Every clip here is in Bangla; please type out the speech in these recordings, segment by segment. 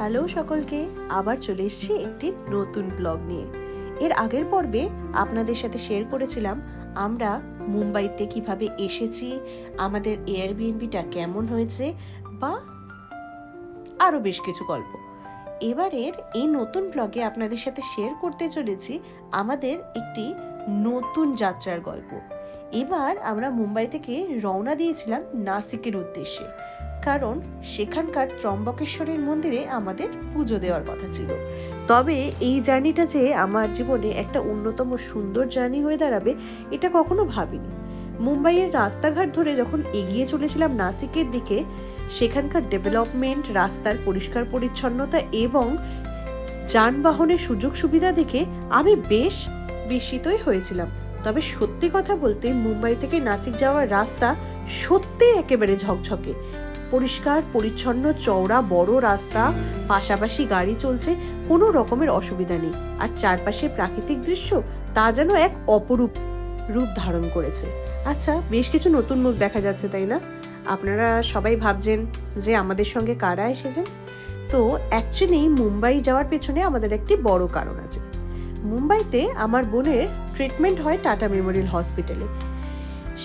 হ্যালো সকলকে, আবার চলে এসেছি একটি নতুন ব্লগ নিয়ে। এর আগের পর্বে আপনাদের সাথে শেয়ার করেছিলাম আমরা মুম্বাইতে কিভাবে এসেছি, আমাদের এয়ারবিএনবিটা কেমন হয়েছে বা আরও বেশ কিছু গল্প। এবারের এই নতুন ব্লগে আপনাদের সাথে শেয়ার করতে চলেছি আমাদের একটি নতুন যাত্রার গল্প। এবার আমরা মুম্বাই থেকে রওনা দিয়েছিলাম নাসিকের উদ্দেশ্যে, কারণ সেখানকার ত্রম্বকেশ্বরের মন্দিরে আমাদের পুজো দেওয়ার কথা ছিল। তবে এই জার্নিটা যে আমার জীবনে একটা অন্যতম সুন্দর জার্নি হয়ে দাঁড়াবে এটা কখনো ভাবিনি। মুম্বাইয়ের রাস্তাঘাট ধরে যখন এগিয়ে চলেছিলাম নাসিকের দিকে, সেখানকার ডেভেলপমেন্ট, রাস্তার পরিষ্কার পরিচ্ছন্নতা এবং যানবাহনের সুযোগ সুবিধা দেখে আমি বেশ বিস্মিতই হয়েছিলাম। তবে সত্যি কথা বলতে মুম্বাই থেকে নাসিক যাওয়ার রাস্তা সত্যি একেবারে ঝকঝকে, পরিষ্কার পরিচ্ছন্ন, চওড়া বড় রাস্তা, পাশাপাশি গাড়ি চলছে, কোনো রকমের অসুবিধা নেই। আর চারপাশের প্রাকৃতিক দৃশ্য তা যেন এক অপরূপ রূপ ধারণ করেছে। আচ্ছা, বেশ কিছু নতুন মুখ দেখা যাচ্ছে, তাই না? আপনারা সবাই ভাবছেন যে আমাদের সঙ্গে কারা এসেছেন। তো অ্যাকচুয়ালি মুম্বাই যাওয়ার পেছনে আমাদের একটি বড় কারণ আছে। মুম্বাইতে আমার বোনের ট্রিটমেন্ট হয় টাটা মেমোরিয়াল হসপিটালে।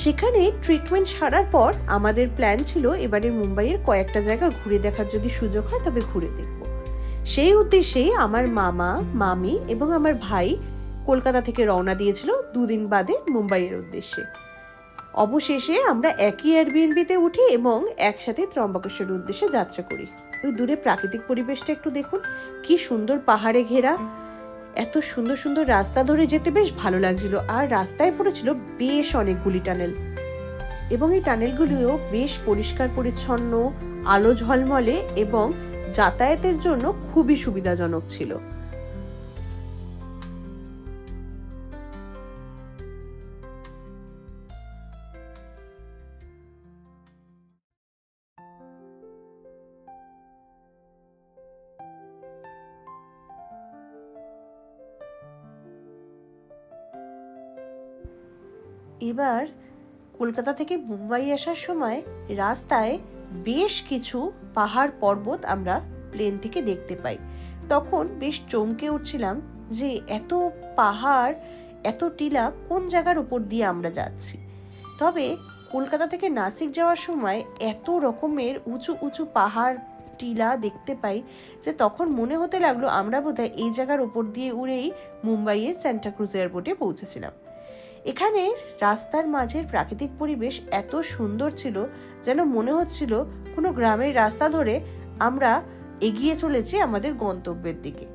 সেখানে ট্রিটমেন্ট সারার পর আমাদের প্ল্যান ছিল এবারে মুম্বাইয়ের কয়েকটা জায়গা ঘুরে দেখার যদি সুযোগ হয় তবে ঘুরে দেখব। সেই উদ্দেশ্যেই আমার মামা, মামি এবং আমার ভাই কলকাতা থেকে রওনা দিয়েছিল দুদিন বাদে মুম্বাইয়ের উদ্দেশ্যে। অবশেষে আমরা একই এয়ারবিএনবিতে উঠি এবং একসাথে ত্রম্বকেশ্বরের উদ্দেশ্যে যাত্রা করি। ওই দূরে প্রাকৃতিক পরিবেশটা একটু দেখুন, কি সুন্দর পাহাড়ে ঘেরা, এত সুন্দর সুন্দর রাস্তা ধরে যেতে বেশ ভালো লাগছিল। আর রাস্তায় পড়েছিল বেশ অনেকগুলি টানেল এবং এই টানেলগুলিও বেশ পরিষ্কার পরিচ্ছন্ন, আলো ঝলমলে এবং যাতায়াতের জন্য খুবই সুবিধাজনক ছিল। এবার কলকাতা থেকে মুম্বাই আসার সময় রাস্তায় বেশ কিছু পাহাড় পর্বত আমরা প্লেন থেকে দেখতে পাই। তখন বেশ চমকে উঠছিলাম যে এত পাহাড়, এত টিলা কোন জায়গার উপর দিয়ে আমরা যাচ্ছি। তবে কলকাতা থেকে নাসিক যাওয়ার সময় এত রকমের উঁচু উঁচু পাহাড় টিলা দেখতে পাই যে তখন মনে হতে লাগলো আমরা বোধহয় এই জায়গার উপর দিয়ে উড়েই মুম্বাইয়ের সান্টাক্রুজ এয়ারপোর্টে পৌঁছেছিলাম। এখানে রাস্তার মাঝের প্রাকৃতিক পরিবেশ এত সুন্দর ছিল যেন মনে হচ্ছিল কোনো গ্রামের রাস্তা ধরে আমরা এগিয়ে চলেছি আমাদের গন্তব্যের দিকে।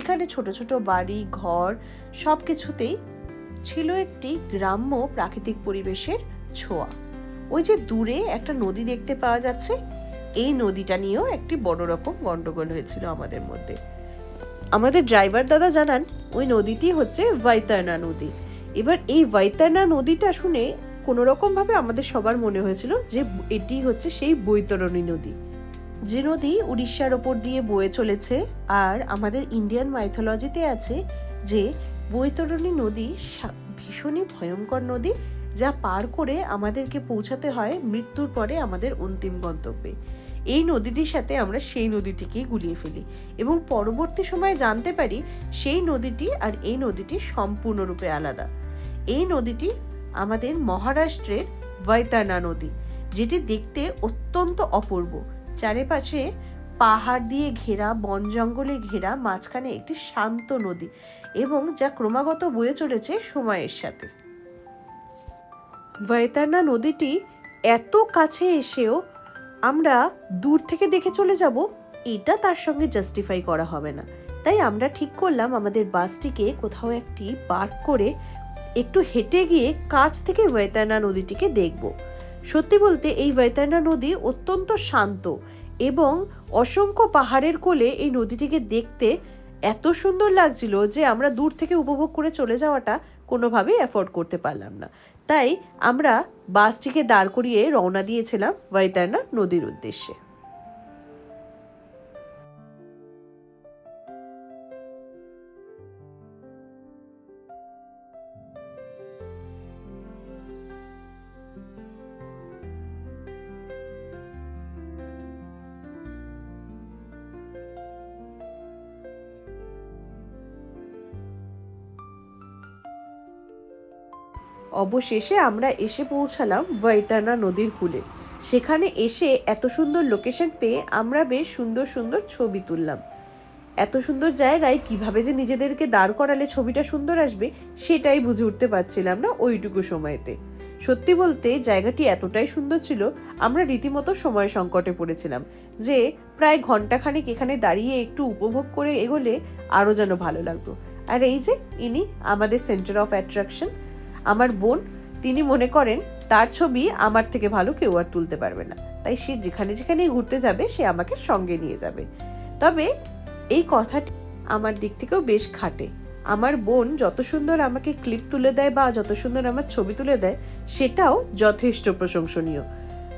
এখানে ছোট ছোট বাড়ি, ঘর, সব কিছুতেই ছিল একটি গ্রাম্য প্রাকৃতিক পরিবেশের ছোঁয়া। ওই যে দূরে একটা নদী দেখতে পাওয়া যাচ্ছে, এই নদীটা নিয়েও একটি বড় রকম গন্ডগোল হয়েছিল আমাদের মধ্যে। আমাদের ড্রাইভার দাদা জানান ওই নদীটি হচ্ছে বৈতরণী নদী। এবার এই বৈতরণী নদীটা শুনে কোনো রকম ভাবে আমাদের সবার মনে হয়েছিল যে এটি হচ্ছে সেই বৈতরণী নদী, যে নদী উড়িষ্যার ওপর দিয়ে বয়ে চলেছে। আর আমাদের ইন্ডিয়ান মাইথোলজিতে আছে যে বৈতরণী নদী ভীষণই ভয়ঙ্কর নদী, যা পার করে আমাদেরকে পৌঁছাতে হয় মৃত্যুর পরে আমাদের অন্তিম গন্তব্যে। এই নদীটির সাথে আমরা সেই নদীটিকেই গুলিয়ে ফেলি এবং পরবর্তী সময়ে জানতে পারি সেই নদীটি আর এই নদীটি সম্পূর্ণরূপে আলাদা। এই নদীটি আমাদের মহারাষ্ট্রের বৈতরণী নদী, যেটি দেখতে অত্যন্ত অপূর্ব। চারিপাশে পাহাড় দিয়ে ঘেরা, বন জঙ্গলে ঘেরা, মাঝখানে একটি শান্ত নদী এবং যা ক্রমাগত বয়ে চলেছে সময়ের সাথে। বৈতরণী নদীটি এত কাছে এসেও আমরা দূর থেকে দেখে চলে যাব, এটা তার সঙ্গে জাস্টিফাই করা হবে না। তাই আমরা ঠিক করলাম আমাদের বাসটিকে কোথাও একটি পার্ক করে একটু হেঁটে গিয়ে কাছ থেকে বৈতরণী নদীটিকে দেখব। সত্যি বলতে এই বৈতরণী নদী অত্যন্ত শান্ত এবং অসংখ্য পাহাড়ের কোলে এই নদীটিকে দেখতে এত সুন্দর লাগছিল যে আমরা দূর থেকে উপভোগ করে চলে যাওয়াটা কোনোভাবেই অ্যাফোর্ড করতে পারলাম না। তাই আমরা বাসটিকে দাঁড় করিয়ে রওনা দিয়েছিলাম বৈতরণী নদীর উদ্দেশ্যে। অবশেষে আমরা এসে পৌঁছালাম বৈতরণী নদীর কূলে। সেখানে এসে এত সুন্দর লোকেশন পেয়ে আমরা বেশ সুন্দর সুন্দর ছবি তুললাম। এত সুন্দর জায়গায় কিভাবে যে নিজেদেরকে দাঁড় করালে ছবিটা সুন্দর আসবে সেটাই বুঝে উঠতে পারছিলাম না ওইটুকু সময়তে। সত্যি বলতে জায়গাটি এতটাই সুন্দর ছিল, আমরা রীতিমতো সময় সংকটে পড়েছিলাম যে প্রায় ঘন্টাখানেক এখানে দাঁড়িয়ে একটু উপভোগ করে এগোলে আরও যেন ভালো লাগতো। আর এই যে ইনি আমাদের সেন্টার অফ অ্যাট্রাকশন, আমার বোন। তিনি মনে করেন তার ছবি আমার থেকে ভালো কেউ আর তুলতে পারবে না, তাই সে যেখানে যেখানেই ঘুরতে যাবে সে আমাকে সঙ্গে নিয়ে যাবে। তবে এই কথাটি আমার দিক থেকেও বেশ খাটে। আমার বোন যত সুন্দর আমাকে ক্লিপ তুলে দেয় বা যত সুন্দর আমার ছবি তুলে দেয় সেটাও যথেষ্ট প্রশংসনীয়।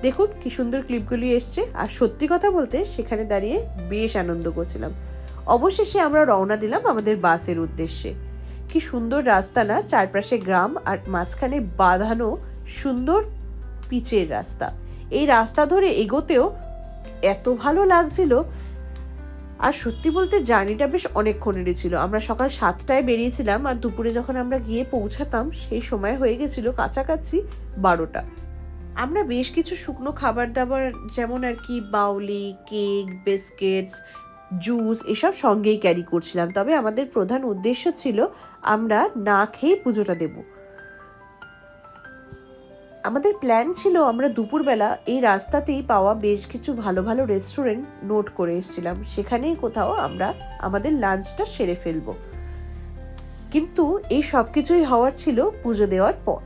দেখুন কি সুন্দর ক্লিপগুলি এসছে। আর সত্যি কথা বলতে সেখানে দাঁড়িয়ে বেশ আনন্দ করছিলাম। অবশেষে আমরা রওনা দিলাম আমাদের বাসের উদ্দেশ্যে। কি সুন্দর রাস্তা না, চারপাশে গ্রাম আর মাঝখানে বাঁধানো সুন্দর পিচের রাস্তা। এই রাস্তা ধরে এগোতেও এত ভালো লাগছিল। আর সত্যি বলতে জার্নিটা বেশ অনেকক্ষণেরই ছিল। আমরা সকাল 7টায় বেরিয়েছিলাম আর দুপুরে যখন আমরা গিয়ে পৌঁছাতাম সেই সময় হয়ে গেছিল কাছাকাছি 12টা। আমরা বেশ কিছু শুকনো খাবার দাবার যেমন আর কি বাউলি, কেক, বিস্কিটস, জুস এসব সঙ্গেই ক্যারি করছিলাম। তবে আমাদের প্রধান উদ্দেশ্য ছিল আমরা না খেয়ে পুজোটা দেব। আমাদের প্ল্যান ছিল আমরা দুপুরবেলা এই রাস্তাতেই পাওয়া বেশ কিছু ভালো ভালো রেস্টুরেন্ট নোট করে এসেছিলাম, সেখানেই কোথাও আমরা আমাদের লাঞ্চটা সেরে ফেলবো। কিন্তু এই সব কিছুই হওয়ার ছিল পুজো দেওয়ার পর।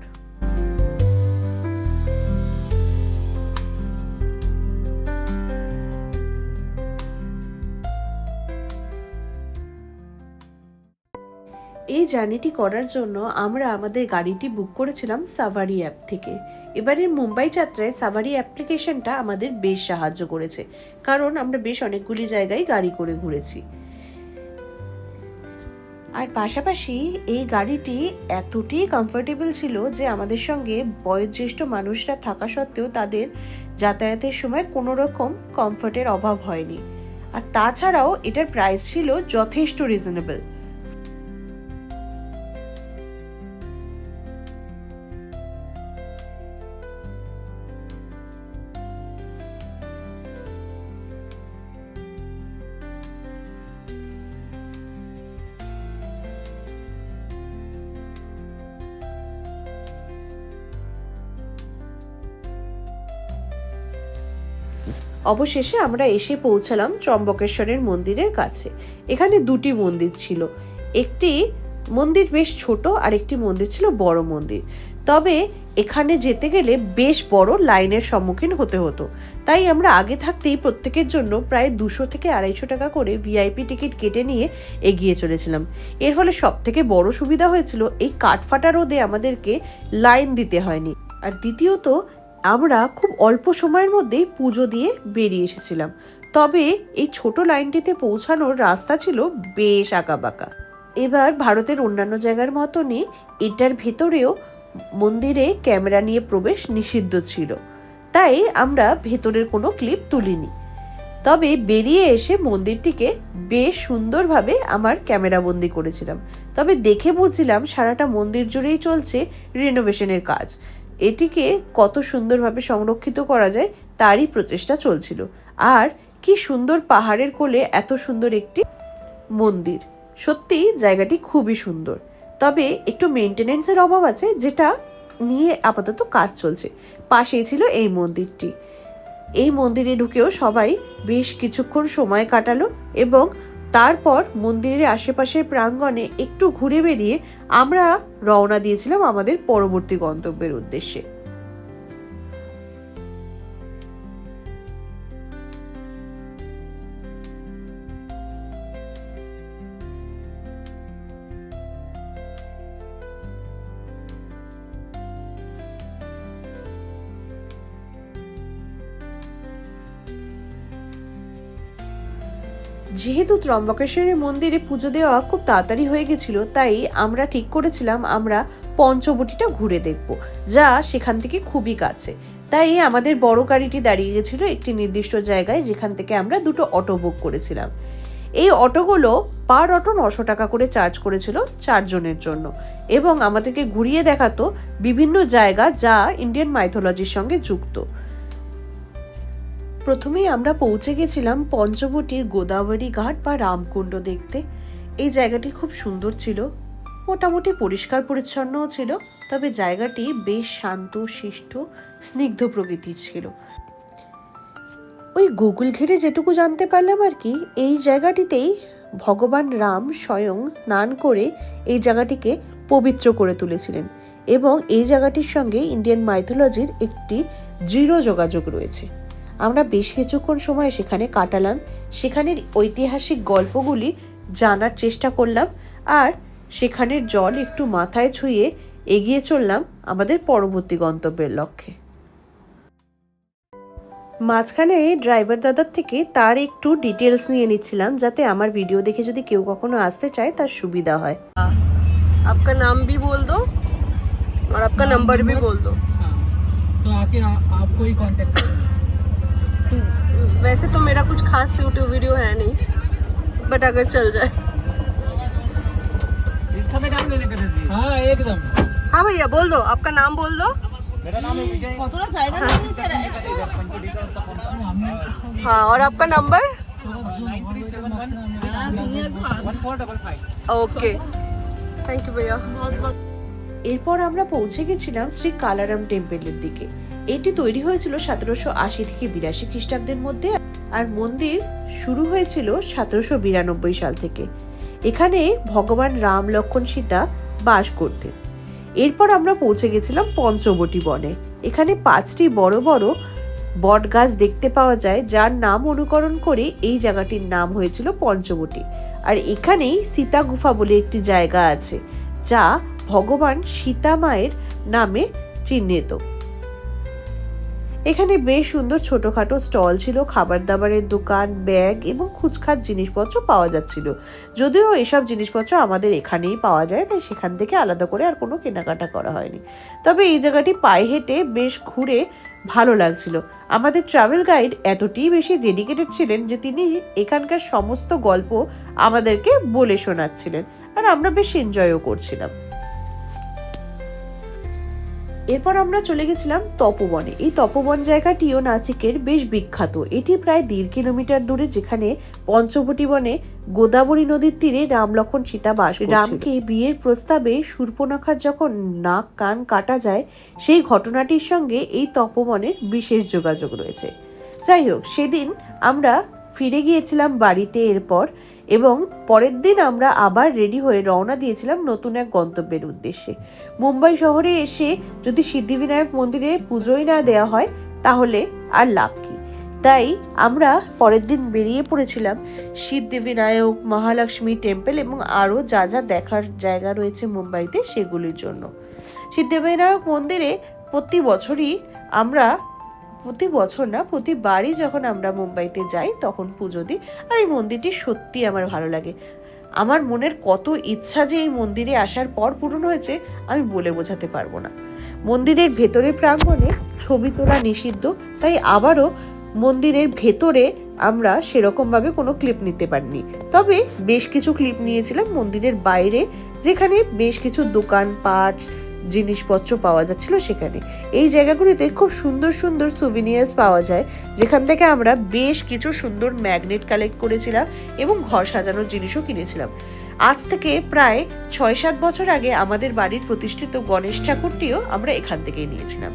এই জার্নিটি করার জন্য আমরা আমাদের গাড়িটি বুক করেছিলাম সাভারি অ্যাপ থেকে। এবারের মুম্বাই যাত্রায় সাভারি অ্যাপ্লিকেশনটা আমাদের বেশ সাহায্য করেছে, কারণ আমরা বেশ অনেকগুলি জায়গায় গাড়ি করে ঘুরেছি। আর পাশাপাশি এই গাড়িটি এতটাই কমফোর্টেবল ছিল যে আমাদের সঙ্গে বয়োজ্যেষ্ঠ মানুষরা থাকা সত্ত্বেও তাদের যাতায়াতের সময় কোনো রকম কমফোর্টের অভাব হয়নি। আর তাছাড়াও এটার প্রাইস ছিল যথেষ্ট রিজনেবল। অবশেষে আমরা এসে পৌঁছালাম ত্রম্বকেশ্বরের মন্দিরের কাছে। এখানে দুটি মন্দির ছিল, একটি মন্দির বেশ ছোট আর একটি মন্দির ছিল বড় মন্দির। তবে এখানে যেতে গেলে বেশ বড় লাইনের সম্মুখীন হতে হতো, তাই আমরা আগে থাকতেই প্রত্যেকের জন্য প্রায় 200 থেকে 250 টাকা করে ভিআইপি টিকিট কেটে নিয়ে এগিয়ে চলেছিলাম। এর ফলে সব থেকে বড় সুবিধা হয়েছিল এই কাঠফাটা রোদে আমাদেরকে লাইন দিতে হয়নি। আর দ্বিতীয়ত আমরা খুব অল্প সময়ের মধ্যেই পুজো দিয়ে বেরিয়ে এসেছিলাম। তবে এই ছোট লাইনটিতে পৌঁছানোর রাস্তা ছিল বেশ আঁকাবাঁকা। এবার ভারতের অন্যান্য জায়গার মতনই এটার ভেতরেও মন্দিরে ক্যামেরা নিয়ে প্রবেশ নিষিদ্ধ ছিল, তাই আমরা ভেতরের কোনো ক্লিপ তুলিনি। তবে বেরিয়ে এসে মন্দিরটিকে বেশ সুন্দরভাবে আমার ক্যামেরা বন্দি করেছিলাম। তবে দেখে বুঝছিলাম সারাটা মন্দির জুড়েই চলছে রিনোভেশনের কাজ। এটিকে কত সুন্দরভাবে সংরক্ষিত করা যায় তারই প্রচেষ্টা চলছিল। আর কি সুন্দর পাহাড়ের কোলে এত সুন্দর একটি মন্দির, সত্যি জায়গাটি খুবই সুন্দর। তবে একটু মেনটেনেন্সের অভাব আছে, যেটা নিয়ে আপাতত কাজ চলছে। পাশেই ছিল এই মন্দিরটি। এই মন্দিরে ঢুকেও সবাই বেশ কিছুক্ষণ সময় কাটালো এবং তারপর মন্দিরের আশেপাশের প্রাঙ্গণে একটু ঘুরে বেরিয়ে আমরা রওনা দিয়েছিলাম আমাদের পরবর্তী গন্তব্যের উদ্দেশ্যে। যেহেতু ত্রম্বকেশ্বরের মন্দিরে পুজো দেওয়া খুব তাড়াতাড়ি হয়ে গেছিল, তাই আমরা ঠিক করেছিলাম আমরা পঞ্চবটিটা ঘুরে দেখব, যা সেখান থেকে খুবই কাছে। তাই আমাদের বড় গাড়িটি দাঁড়িয়ে গেছিল একটি নির্দিষ্ট জায়গায়, যেখান থেকে আমরা দুটো অটো বুক করেছিলাম। এই অটোগুলো পার অটো 900 টাকা করে চার্জ করেছিল 4 জনের জন্য, এবং আমাদেরকে ঘুরিয়ে দেখাতো বিভিন্ন জায়গা যা ইন্ডিয়ান মাইথোলজির সঙ্গে যুক্ত। প্রথমেই আমরা পৌঁছে গেছিলাম পঞ্চবটির গোদাবরী ঘাট বা রামকুণ্ড দেখতে। এই জায়গাটি খুব সুন্দর ছিল, মোটামুটি পরিষ্কার পরিচ্ছন্নও ছিল, তবে জায়গাটি বেশ শান্ত শিষ্ট স্নিগ্ধ প্রকৃতির ছিল। ওই গুগল ঘেটে যেটুকু জানতে পারলাম আর কি, এই জায়গাটিতেই ভগবান রাম স্বয়ং স্নান করে এই জায়গাটিকে পবিত্র করে তুলেছিলেন, এবং এই জায়গাটির সঙ্গে ইন্ডিয়ান মাইথোলজির একটি দৃঢ় যোগাযোগ রয়েছে। আমরা বেশ কিছুক্ষণ সময় সেখানে কাটালাম, সেখানের ঐতিহাসিক গল্পগুলি জানার চেষ্টা করলাম, আর সেখানের জল একটু মাথায় ছুঁয়ে এগিয়ে চললাম আমাদের পরবর্তী গন্তব্যের লক্ষ্যে। মাঝখানে ড্রাইভার দাদার থেকে তার একটু ডিটেলস নিয়ে নিচ্ছিলাম, যাতে আমার ভিডিও দেখে যদি কেউ কখনো আসতে চায় তার সুবিধা হয়। आपका नाम भी बोल दो और आपका नंबर भी बोल दो। तो आके आपको ही कांटेक्ट करेंगे। वैसे तो मेरा कुछ खास यूट्यूब वीडियो है नहीं, बट अगर चल जाए। हाँ एकदम। हाँ भैया बोल दो, आपका नाम बोल दो। मेरा नाम है विजय। हाँ, और आपका नंबर? ओके, थैंक यू भैया। এরপর আমরা পৌঁছে গেছিলাম শ্রী কালারাম টেম্পলের দিকে। এটি তৈরি হয়েছিল 1780 থেকে 82 খ্রিস্টাব্দের মধ্যে, আর মন্দির শুরু হয়েছিল 1792 সাল থেকে। এখানে ভগবান রাম লক্ষ্মণ সীতা বাস করতেন। এরপর আমরা পৌঁছে গেছিলাম পঞ্চবটি বনে। এখানে 5টি বড় বড় বট গাছ দেখতে পাওয়া যায়, যার নাম অনুকরণ করে এই জায়গাটির নাম হয়েছিল পঞ্চবটি। আর এখানেই সীতা গুফা বলে একটি জায়গা আছে, যা ভগবান সীতা মায়ের নামে চিহ্নিত। এখানে বেশ সুন্দর ছোটখাটো স্টল ছিল, খাবার দাবারের দোকান, ব্যাগ এবং খুচখাচ জিনিসপত্র পাওয়া যাচ্ছিল। যদিও এসব জিনিসপত্র আমাদের এখানেই পাওয়া যায়, তাই সেখান থেকে আলাদা করে আর কোনো কেনাকাটা করা হয়নি। তবে এই জায়গাটি পায়ে হেঁটে বেশ ঘুরে ভালো লাগছিল। আমাদের ট্রাভেল গাইড এতটাই বেশি ডেডিকেটেড ছিলেন যে তিনি এখানকার সমস্ত গল্প আমাদেরকে বলে শোনাচ্ছিলেন, আর আমরা বেশ এনজয়ও করছিলাম। এরপর আমরা চলে গেছিলাম তপোবনে। এই তপোবন জায়গাটিও নাসিকের বেশ বিখ্যাত। এটি প্রায় 1.5 কিলোমিটার দূরে, যেখানে পঞ্চবটি বনে গোদাবরী নদীর তীরে রাম লক্ষ্মণ সীতা বাস করছিল। রামকে বিয়ের প্রস্তাবে শূর্পণখার যখন নাক কান কাটা যায়, সেই ঘটনাটির সঙ্গে এই তপোবনের বিশেষ যোগাযোগ রয়েছে। যাই হোক, সেদিন আমরা ফিরে গিয়েছিলাম বাড়িতে এরপর, এবং পরের দিন আমরা আবার রেডি হয়ে রওনা দিয়েছিলাম নতুন এক গন্তব্যের উদ্দেশ্যে। মুম্বাই শহরে এসে যদি সিদ্ধিবিনায়ক মন্দিরে পুজোই না দেওয়া হয় তাহলে আর লাভ কি। তাই আমরা পরের দিন বেরিয়ে পড়েছিলাম সিদ্ধিবিনায়ক, মহালক্ষ্মী টেম্পল এবং আরও যা যা দেখার জায়গা রয়েছে মুম্বাইতে সেগুলির জন্য। সিদ্ধিবিনায়ক মন্দিরে প্রতিবারই যখন আমরা মুম্বাইতে যাই তখন পুজো দিই, আর এই মন্দিরটি সত্যি আমার ভালো লাগে। আমার মনের কত ইচ্ছা যে এই মন্দিরে আসার পর পূরণ হয়েছে আমি বলে বোঝাতে পারবো না। মন্দিরের ভেতরে প্রাঙ্গণে ছবি তোলা নিষিদ্ধ, তাই আবারও মন্দিরের ভেতরে আমরা সেরকমভাবে কোনো ক্লিপ নিতে পারিনি। তবে বেশ কিছু ক্লিপ নিয়েছিলাম মন্দিরের বাইরে, যেখানে বেশ কিছু দোকানপাট জিনিসপত্র পাওয়া যাচ্ছিল সেখানে। এই জায়গাগুলিতে খুব সুন্দর সুন্দর সুভিনিয়ার্স পাওয়া যায়, যেখান থেকে আমরা বেশ কিছু সুন্দর ম্যাগনেট কালেক্ট করেছিলাম এবং ঘর সাজানোর জিনিসও কিনেছিলাম। আজ থেকে প্রায় 6-7 বছর আগে আমাদের বাড়ির প্রতিষ্ঠিত গণেশ ঠাকুরটিও আমরা এখান থেকেই নিয়েছিলাম।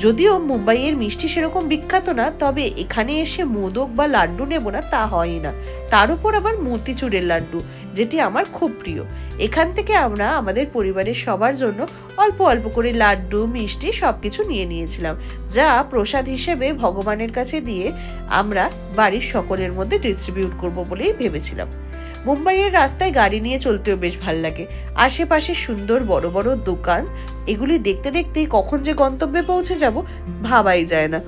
যদিও মুম্বাইয়ের মিষ্টি সেরকম বিখ্যাত না, তবে এখানে এসে মোদক বা লাড্ডু নেব না তা হয়ই না। তার উপর আবার মতিচুরের লাড্ডু, যেটি আমার খুব প্রিয়। এখান থেকে আমরা আমাদের পরিবারের সবার জন্য অল্প অল্প করে লাড্ডু, মিষ্টি সবকিছু নিয়ে নিয়েছিলাম, যা প্রসাদ হিসেবে ভগবানের কাছে দিয়ে আমরা বাড়ির সকলের মধ্যে ডিস্ট্রিবিউট করব বলেই ভেবেছিলাম। মুম্বাইয়ের রাস্তায় গাড়ি নিয়ে চলতেও বেশ ভাল লাগে। আশেপাশে সুন্দর বড় বড় দোকান, এগুলি দেখতে দেখতেই কখন যে গন্তব্যে পৌঁছে যাব ভাবাই যায় না।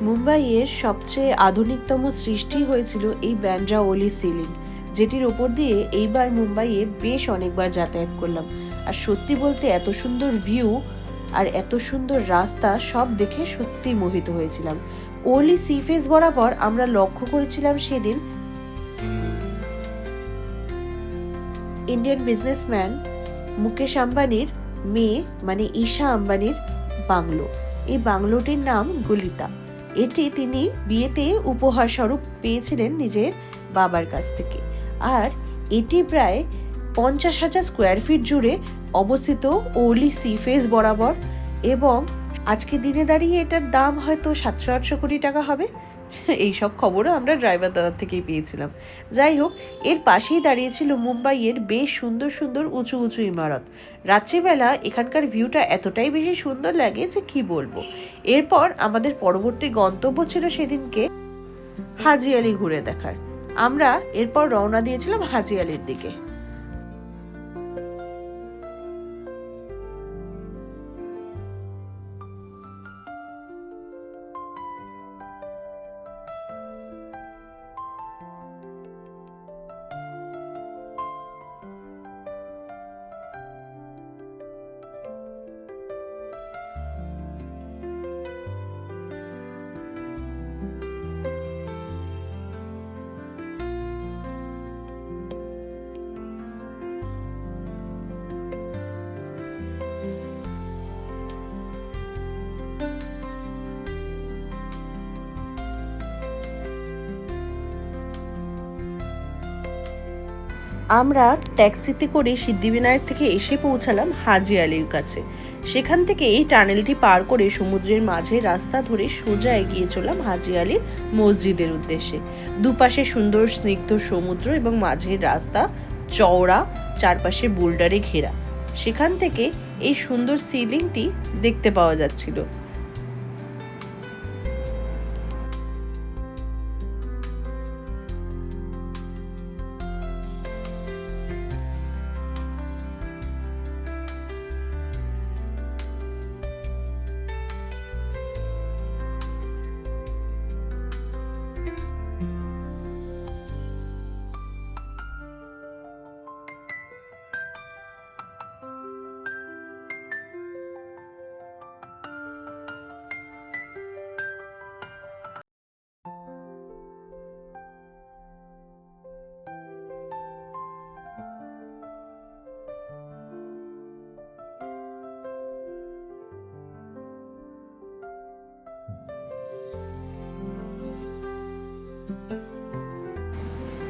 মুম্বাইয়ের সবচেয়ে আধুনিকতম সৃষ্টি হয়েছিল এই ব্যান্ড্রা ওলি সিলিং, যেটির ওপর দিয়ে এইবার মুম্বাইয়ে বেশ অনেকবার যাতায়াত করলাম। আর সত্যি বলতে এত সুন্দর ভিউ আর এত সুন্দর রাস্তা সব দেখে সত্যি মোহিত হয়েছিলাম। ওলি সি ফেস বরাবর আমরা লক্ষ্য করেছিলাম সেদিন ইন্ডিয়ান বিজনেসম্যান মুকেশ আম্বানির মেয়ে মানে ঈশা আম্বানির বাংলো। এই বাংলোটির নাম গলিতা। এটি তিনি বিয়েতে উপহার স্বরূপ পেয়েছিলেন নিজের বাবার কাছ থেকে। আর এটি প্রায় 50,000 স্কোয়ার ফিট জুড়ে অবস্থিত ওলি সি ফেস বরাবর, এবং আজকে দিনে দাঁড়িয়ে এটার দাম হয়তো 700-800 কোটি টাকা হবে। এইসব খবরও আমরা ড্রাইভার দাদার থেকেই পেয়েছিলাম। যাই হোক, এর পাশেই দাঁড়িয়েছিল মুম্বাইয়ের বেশ সুন্দর সুন্দর উঁচু উঁচু ইমারত। রাত্রিবেলা এখানকার ভিউটা এতটাই বেশি সুন্দর লাগে যে কি বলবো। এরপর আমাদের পরবর্তী গন্তব্য ছিল সেদিনকে হাজি আলি ঘুরে দেখার। আমরা এরপর রওনা দিয়েছিলাম হাজি আলির দিকে। আমরা ট্যাক্সিতে করে সিদ্ধিবিনায়ক থেকে এসে পৌঁছালাম হাজি আলির কাছে। সেখান থেকে এই টানেলটি পার করে সমুদ্রের মাঝে রাস্তা ধরে সোজা এগিয়ে চললাম হাজি আলির মসজিদের উদ্দেশ্যে। দুপাশে সুন্দর স্নিগ্ধ সমুদ্র এবং মাঝের রাস্তা চওড়া, চারপাশে বোল্ডারে ঘেরা। সেখান থেকে এই সুন্দর সিলিংটি দেখতে পাওয়া যাচ্ছিল।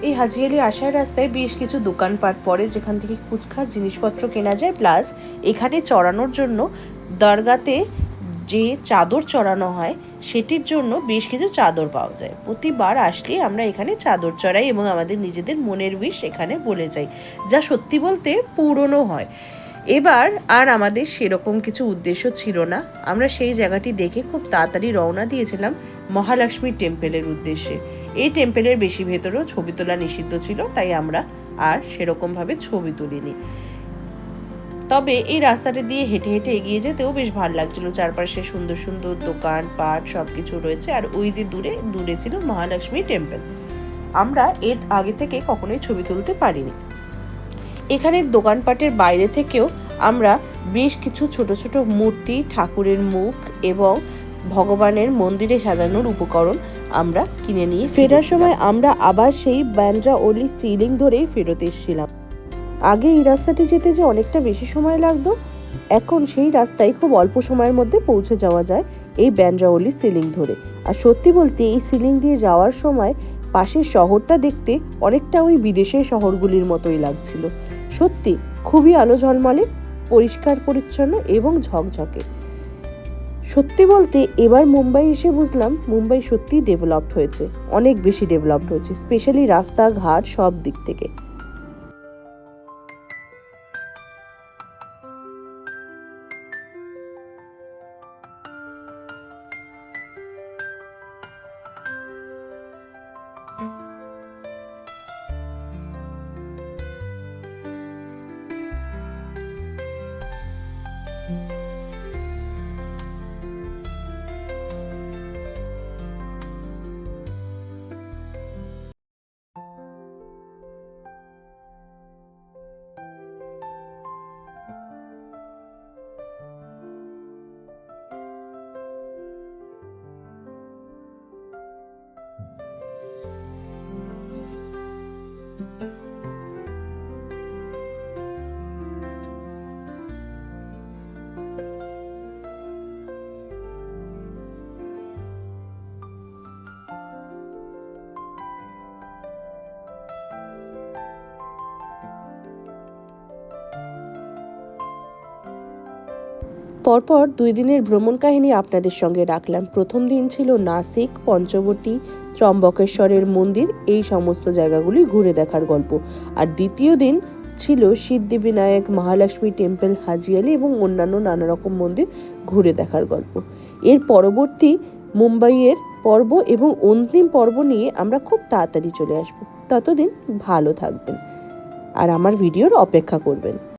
এই হাজি আলি আসার রাস্তায় বেশ কিছু দোকানপাট পড়ে, যেখান থেকে কুচখাট জিনিসপত্র কেনা যায়। প্লাস এখানে চড়ানোর জন্য দরগাতে যে চাদর চড়ানো হয় সেটির জন্য বেশ কিছু চাদর পাওয়া যায়। প্রতিবার আসলে আমরা এখানে চাদর চড়াই এবং আমাদের নিজেদের মনের উইশ এখানে বলে যাই, যা সত্যি বলতে পূরণও হয়। এবার আর আমাদের সেরকম কিছু উদ্দেশ্য ছিল না। আমরা সেই জায়গাটি দেখে খুব তাড়াতাড়ি রওনা দিয়েছিলাম মহালক্ষ্মী টেম্পেলের উদ্দেশ্যে। এই টেম্পেলের বেশি ভেতরেও ছবি তোলা নিষিদ্ধ ছিল, তাই আমরা আর সেরকমভাবে ছবি তুলিনি। তবে এই রাস্তাটা দিয়ে হেঁটে হেঁটে এগিয়ে যেতেও বেশ ভালো লাগছিল। চারপাশে সুন্দর সুন্দর দোকান পাট সবকিছু রয়েছে। আর ওই যে দূরে ছিল মহালক্ষ্মী টেম্পল। আমরা এর আগে থেকে কখনোই ছবি তুলতে পারিনি। এখানের দোকানপাটের বাইরে থেকেও আমরা বেশ কিছু ছোট ছোট মূর্তি, ঠাকুরের মুখ এবং ভগবানের মন্দিরে সাজানোর উপকরণ আমরা কিনে নিয়ে ফেরার সময় আমরা আবার সেই ব্যান্ড্রা ওলি সিলিং ধরেই ফেরত এসেছিলাম। আগে এই রাস্তাটি যেতে যে অনেকটা বেশি সময় লাগতো, এখন সেই রাস্তায় খুব অল্প সময়ের মধ্যে পৌঁছে যাওয়া যায় এই ব্যান্ড্রা ওলি সিলিং ধরে। আর সত্যি বলতে এই সিলিং দিয়ে যাওয়ার সময় পাশের শহরটা দেখতে অনেকটা ওই বিদেশের শহরগুলির মতোই লাগছিল। সত্যি খুবই আলো ঝলমলে, পরিষ্কার পরিচ্ছন্ন এবং ঝকঝকে। সত্যি বলতে এবার মুম্বাই এসে বুঝলাম মুম্বাই সত্যি ডেভেলপড হয়েছে, অনেক বেশি ডেভেলপড হয়েছে, স্পেশালি রাস্তাঘাট সব দিক থেকে। পরপর 2 দিনের ভ্রমণ কাহিনী আপনাদের সঙ্গে রাখলাম। প্রথম দিন ছিল নাসিক, পঞ্চবটী, ত্রম্বকেশ্বরের মন্দির, এই সমস্ত জায়গাগুলি ঘুরে দেখার গল্প। আর দ্বিতীয় দিন ছিল সিদ্ধিবিনায়ক, মহালক্ষ্মী টেম্পল, হাজিয়ালি এবং অন্যান্য নানা রকম মন্দির ঘুরে দেখার গল্প। এর পরবর্তী মুম্বাইয়ের পর্ব এবং অন্তিম পর্ব নিয়ে আমরা খুব তাড়াতাড়ি চলে আসব। ততদিন ভালো থাকবেন আর আমার ভিডিওর অপেক্ষা করবেন।